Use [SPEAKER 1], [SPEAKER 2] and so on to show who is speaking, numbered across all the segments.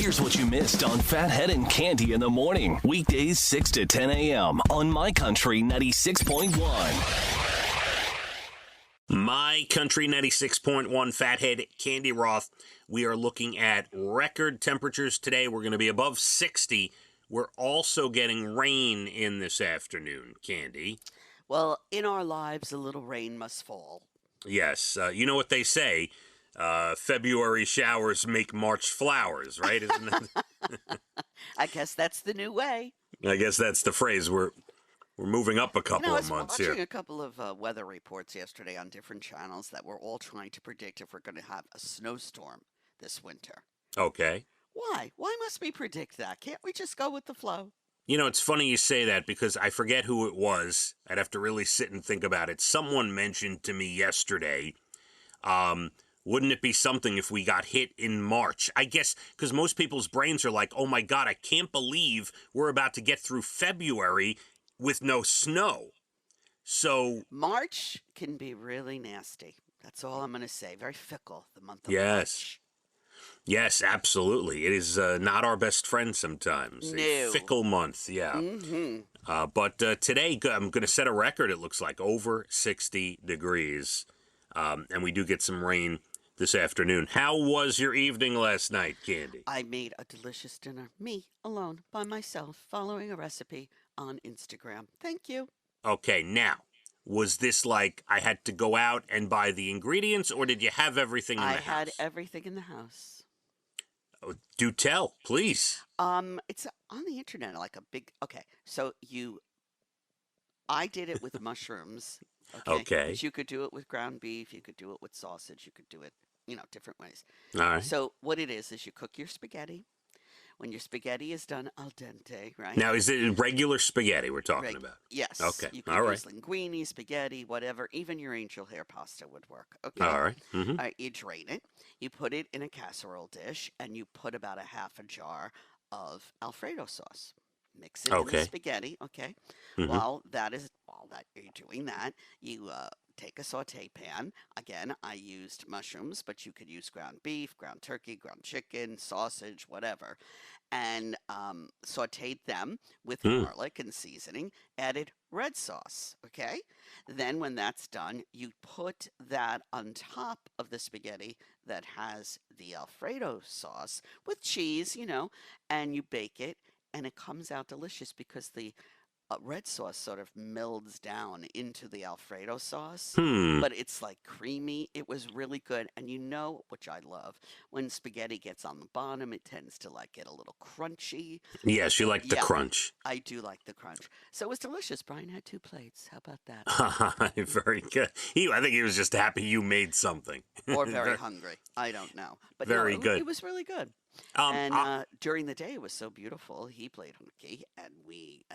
[SPEAKER 1] Here's what you missed on Phathead and Cande in the morning. Weekdays 6 to 10 a.m. on My Country 96.1.
[SPEAKER 2] My Country 96.1, Phathead, Cande Roth. We are looking at record temperatures today. We're going to be above 60. We're also getting rain in this afternoon, Cande.
[SPEAKER 3] Well, in our lives, a little rain must fall.
[SPEAKER 2] Yes. You know what they say, February showers make March flowers, right? Isn't that?
[SPEAKER 3] I guess that's the new way.
[SPEAKER 2] I guess that's the phrase. We're moving up a couple of months here.
[SPEAKER 3] I was watching a couple of weather reports yesterday on different channels that were all trying to predict if we're going to have a snowstorm this winter.
[SPEAKER 2] Okay.
[SPEAKER 3] Why? Why must we predict that? Can't we just go with the flow?
[SPEAKER 2] You know, it's funny you say that because I forget who it was. I'd have to really sit and think about it. Someone mentioned to me yesterday, wouldn't it be something if we got hit in March? I guess because most people's brains are like, oh my God, I can't believe we're about to get through February with no snow. So
[SPEAKER 3] March can be really nasty. That's all I'm going to say. Very fickle, the month of
[SPEAKER 2] yes.
[SPEAKER 3] March.
[SPEAKER 2] Yes, absolutely. It is not our best friend sometimes.
[SPEAKER 3] No.
[SPEAKER 2] A fickle month, yeah.
[SPEAKER 3] Mm-hmm.
[SPEAKER 2] But today, I'm going to set a record, it looks like, over 60 degrees. And we do get some rain this afternoon. How was your evening last night, Cande?
[SPEAKER 3] I made a delicious dinner, me, alone, by myself, following a recipe on Instagram. Thank you.
[SPEAKER 2] Okay, now, was this like I had to go out and buy the ingredients, or did you have everything in the house?
[SPEAKER 3] I had everything in the house.
[SPEAKER 2] Oh, do tell, please.
[SPEAKER 3] It's on the internet, like a big. Okay, so I did it with mushrooms.
[SPEAKER 2] Okay.
[SPEAKER 3] But you could do it with ground beef. You could do it with sausage. You could do it, different ways.
[SPEAKER 2] All right.
[SPEAKER 3] So what it is you cook your spaghetti. When your spaghetti is done al dente, right?
[SPEAKER 2] Now, is it regular spaghetti we're talking about?
[SPEAKER 3] Yes.
[SPEAKER 2] Okay.
[SPEAKER 3] You could use linguine, spaghetti, whatever. Even your angel hair pasta would work. Okay.
[SPEAKER 2] All right. Mm-hmm.
[SPEAKER 3] All right. You drain it. You put it in a casserole dish, and you put about a half a jar of Alfredo sauce. Mix it in the spaghetti. Okay.
[SPEAKER 2] Mm-hmm.
[SPEAKER 3] While you're doing that, you take a saute pan. Again, I used mushrooms, but you could use ground beef, ground turkey, ground chicken, sausage, whatever, and sauteed them with garlic and seasoning. Added red sauce. Okay. Then when that's done, you put that on top of the spaghetti that has the Alfredo sauce with cheese, and you bake it, and it comes out delicious because the red sauce sort of melds down into the Alfredo sauce, but it's like creamy. It was really good. And which I love, when spaghetti gets on the bottom, it tends to get a little crunchy.
[SPEAKER 2] Yes, you like the crunch.
[SPEAKER 3] I do like the crunch. So it was delicious. Brian had 2 plates. How about that?
[SPEAKER 2] Very good. I think he was just happy you made something.
[SPEAKER 3] Or very hungry. I don't know. But
[SPEAKER 2] very good.
[SPEAKER 3] It was really good. During the day, it was so beautiful. He played hooky, and we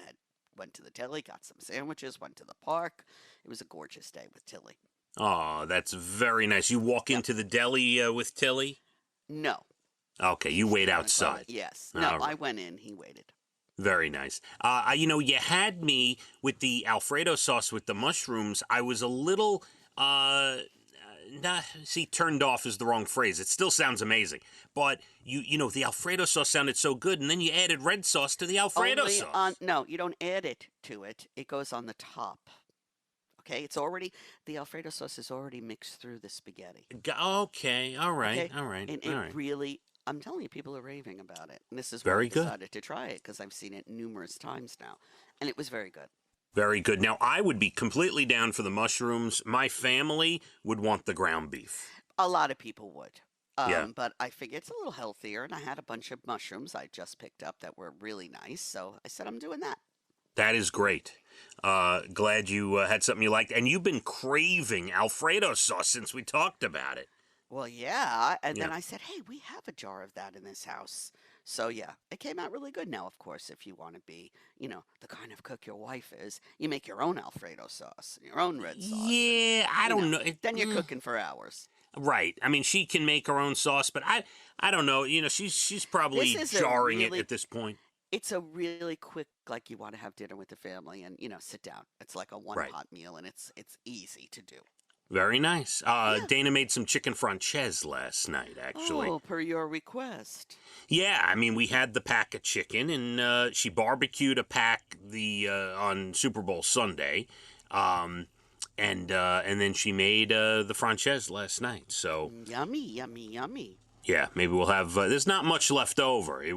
[SPEAKER 3] went to the deli, got some sandwiches, went to the park. It was a gorgeous day with Tilly.
[SPEAKER 2] Oh, that's very nice. You walk into the deli with Tilly?
[SPEAKER 3] No.
[SPEAKER 2] Okay, you wait outside.
[SPEAKER 3] Yes. No, I went in. He waited.
[SPEAKER 2] Very nice. You had me with the Alfredo sauce with the mushrooms. I was a little, turned off is the wrong phrase. It still sounds amazing. But, the Alfredo sauce sounded so good, and then you added red sauce to the Alfredo sauce.
[SPEAKER 3] No, you don't add it to it. It goes on the top. Okay? The Alfredo sauce is already mixed through the spaghetti.
[SPEAKER 2] Okay, all right,
[SPEAKER 3] okay?
[SPEAKER 2] all right.
[SPEAKER 3] And it really, I'm telling you, people are raving about it. And this is why
[SPEAKER 2] very
[SPEAKER 3] I decided to try it, because I've seen it numerous times now. And it was very good.
[SPEAKER 2] Very good. Now, I would be completely down for the mushrooms. My family would want the ground beef.
[SPEAKER 3] A lot of people would.
[SPEAKER 2] Yeah.
[SPEAKER 3] But I figure it's a little healthier, and I had a bunch of mushrooms I just picked up that were really nice, so I said I'm doing that.
[SPEAKER 2] That is great. Glad you had something you liked. And you've been craving Alfredo sauce since we talked about it.
[SPEAKER 3] Well, yeah, and then I said, hey, we have a jar of that in this house. So, yeah, it came out really good. Now, of course, if you want to be, the kind of cook your wife is, you make your own Alfredo sauce, your own red sauce.
[SPEAKER 2] Yeah, I don't know.
[SPEAKER 3] Then you're cooking for hours.
[SPEAKER 2] Right. I mean, she can make her own sauce, but I don't know. She's probably jarring it at this point.
[SPEAKER 3] It's a really quick, you want to have dinner with the family and, sit down. It's like a one-pot meal, and it's easy to do.
[SPEAKER 2] Very nice.
[SPEAKER 3] Yeah.
[SPEAKER 2] Dana made some chicken franchise last night, actually.
[SPEAKER 3] Oh, per your request.
[SPEAKER 2] Yeah, I mean, we had the pack of chicken, and she barbecued a pack on Super Bowl Sunday, and then she made the franchise last night. So
[SPEAKER 3] Yummy, yummy, yummy.
[SPEAKER 2] yeah, maybe we'll have. There's not much left over.
[SPEAKER 3] I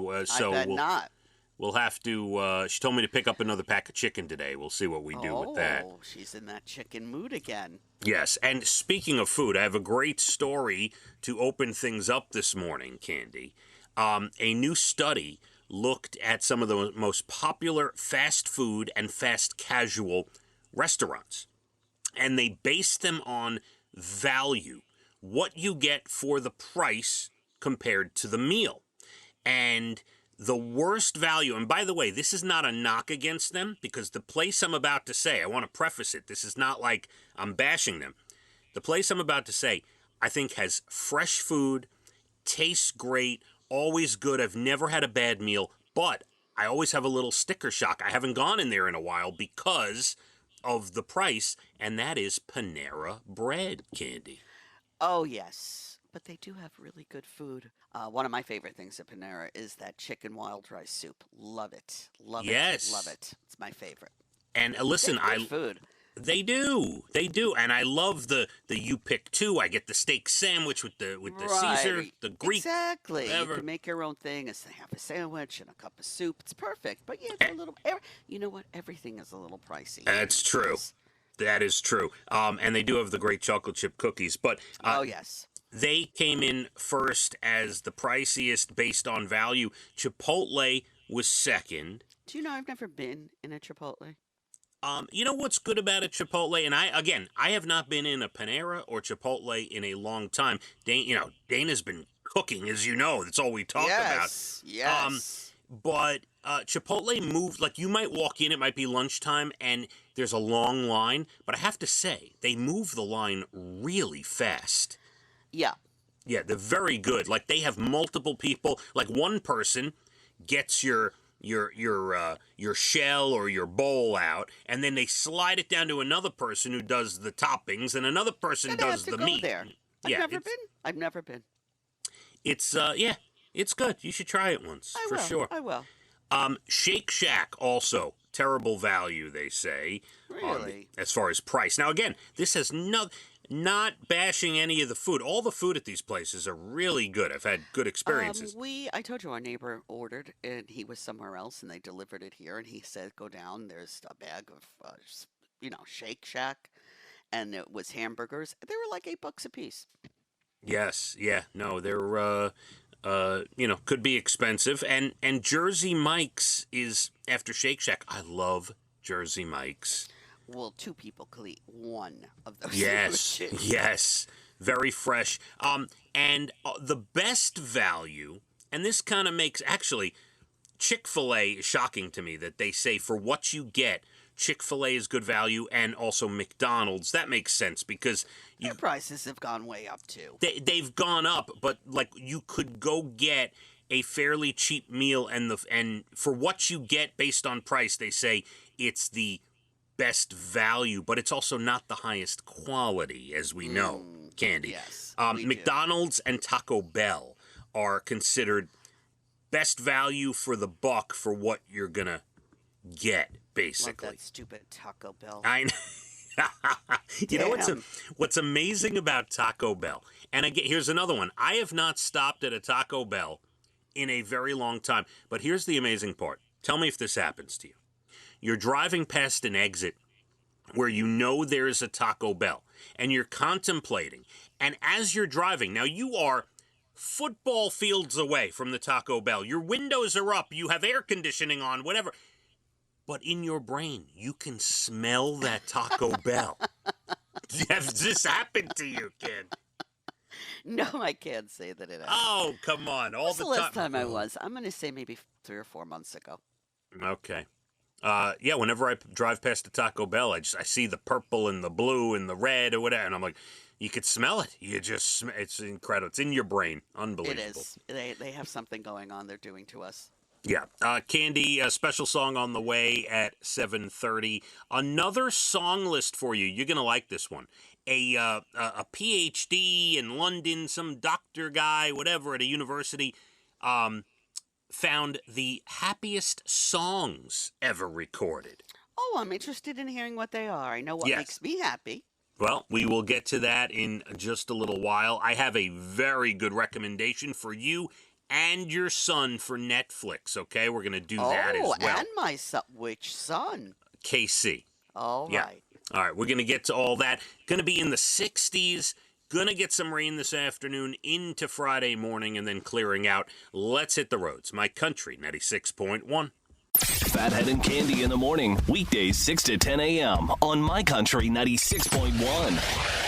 [SPEAKER 3] bet not.
[SPEAKER 2] We'll have to. She told me to pick up another pack of chicken today. We'll see what we do with that.
[SPEAKER 3] Oh, she's in that chicken mood again.
[SPEAKER 2] Yes, and speaking of food, I have a great story to open things up this morning, Candy. A new study looked at some of the most popular fast food and fast casual restaurants, and they based them on value, what you get for the price compared to the meal. And the worst value, and by the way, this is not a knock against them, because the place I'm about to say, I want to preface it, this is not like I'm bashing them. The place I'm about to say, I think has fresh food, tastes great, always good. I've never had a bad meal, but I always have a little sticker shock. I haven't gone in there in a while because of the price, and that is Panera Bread, Candy.
[SPEAKER 3] Oh, yes. But they do have really good food. One of my favorite things at Panera is that chicken wild rice soup. Love it. Love
[SPEAKER 2] Yes.
[SPEAKER 3] it. Love it. It's my favorite.
[SPEAKER 2] And listen,
[SPEAKER 3] They have good food.
[SPEAKER 2] They do, and I love the you pick two. I get the steak sandwich with the Caesar,
[SPEAKER 3] Right.
[SPEAKER 2] the Greek.
[SPEAKER 3] Exactly.
[SPEAKER 2] whatever.
[SPEAKER 3] You can make your own thing. It's have a sandwich and a cup of soup. It's perfect. But yeah, it's a little. You know what? Everything is a little pricey.
[SPEAKER 2] That's true. That is true. And they do have the great chocolate chip cookies, but
[SPEAKER 3] Oh yes.
[SPEAKER 2] they came in first as the priciest based on value. Chipotle was second.
[SPEAKER 3] Do you know I've never been in a Chipotle?
[SPEAKER 2] You know what's good about a Chipotle? And I have not been in a Panera or Chipotle in a long time. Dana's been cooking, as you know. That's all we talk about.
[SPEAKER 3] Yes.
[SPEAKER 2] But Chipotle moved, like you might walk in, it might be lunchtime, and there's a long line. But I have to say, they move the line really fast.
[SPEAKER 3] Yeah.
[SPEAKER 2] Yeah, they're very good. Like they have multiple people. Like one person gets your shell or your bowl out, and then they slide it down to another person who does the toppings, and another person
[SPEAKER 3] Then I
[SPEAKER 2] does
[SPEAKER 3] have to
[SPEAKER 2] the
[SPEAKER 3] go
[SPEAKER 2] meat.
[SPEAKER 3] there. I've never been.
[SPEAKER 2] It's it's good. You should try it once
[SPEAKER 3] I
[SPEAKER 2] for
[SPEAKER 3] will.
[SPEAKER 2] sure.
[SPEAKER 3] I will.
[SPEAKER 2] Shake Shack also terrible value, they say.
[SPEAKER 3] Really?
[SPEAKER 2] As far as price. Now again, this has not bashing any of the food. All the food at these places are really good. I've had good experiences.
[SPEAKER 3] I told you our neighbor ordered, and he was somewhere else, and they delivered it here, and he said, "Go down. There's a bag of, Shake Shack, and it was hamburgers. They were like $8 a piece."
[SPEAKER 2] Yes, yeah, no, they're could be expensive, and Jersey Mike's is after Shake Shack. I love Jersey Mike's.
[SPEAKER 3] Well, two people could eat one of those.
[SPEAKER 2] Yes,
[SPEAKER 3] sandwiches.
[SPEAKER 2] yes, very fresh. And the best value, and this kind of makes actually Chick-fil-A is shocking to me that they say for what you get, Chick-fil-A is good value, and also McDonald's. That makes sense because
[SPEAKER 3] Their prices have gone way up too.
[SPEAKER 2] they've gone up, but like you could go get a fairly cheap meal, and for what you get based on price, they say it's the best value, but it's also not the highest quality, as we know, Candy.
[SPEAKER 3] Yes, we
[SPEAKER 2] McDonald's and Taco Bell are considered best value for the buck for what you're gonna get, basically.
[SPEAKER 3] Love that stupid Taco Bell.
[SPEAKER 2] I you know
[SPEAKER 3] Damn.
[SPEAKER 2] what's amazing about Taco Bell, and again, here's another one. I have not stopped at a Taco Bell in a very long time, but here's the amazing part. Tell me if this happens to you. You're driving past an exit where you know there's a Taco Bell, and you're contemplating. And as you're driving, now you are football fields away from the Taco Bell. Your windows are up. You have air conditioning on, whatever. But in your brain, you can smell that Taco Bell. Has this happened to you, kid?
[SPEAKER 3] No, I can't say that it has.
[SPEAKER 2] Oh, come on. All
[SPEAKER 3] When's
[SPEAKER 2] the
[SPEAKER 3] the last time I was? I'm going to say maybe 3 or 4 months ago.
[SPEAKER 2] Okay. Yeah, whenever I drive past the Taco Bell, I see the purple and the blue and the red or whatever, and I'm like, you could smell it. It's incredible. It's in your brain. Unbelievable.
[SPEAKER 3] It is. They have something going on they're doing to us.
[SPEAKER 2] Yeah. Candy, a special song on the way at 7:30. Another song list for you. You're going to like this one. a PhD in London, some doctor guy, whatever, at a university, found the happiest songs ever recorded.
[SPEAKER 3] Oh, I'm interested in hearing what they are. I know what
[SPEAKER 2] Yes.
[SPEAKER 3] makes me happy.
[SPEAKER 2] Well, we will get to that in just a little while. I have a very good recommendation for you and your son for Netflix, okay? We're going to do that as well.
[SPEAKER 3] And my son. Which son?
[SPEAKER 2] KC.
[SPEAKER 3] All
[SPEAKER 2] Yeah.
[SPEAKER 3] right.
[SPEAKER 2] All right, we're going to get to all that. Going to be in the 60s. Going to get some rain this afternoon into Friday morning and then clearing out. Let's hit the roads. My Country 96.1.
[SPEAKER 1] Phathead and Cande in the morning, weekdays 6 to 10 a.m. on My Country 96.1.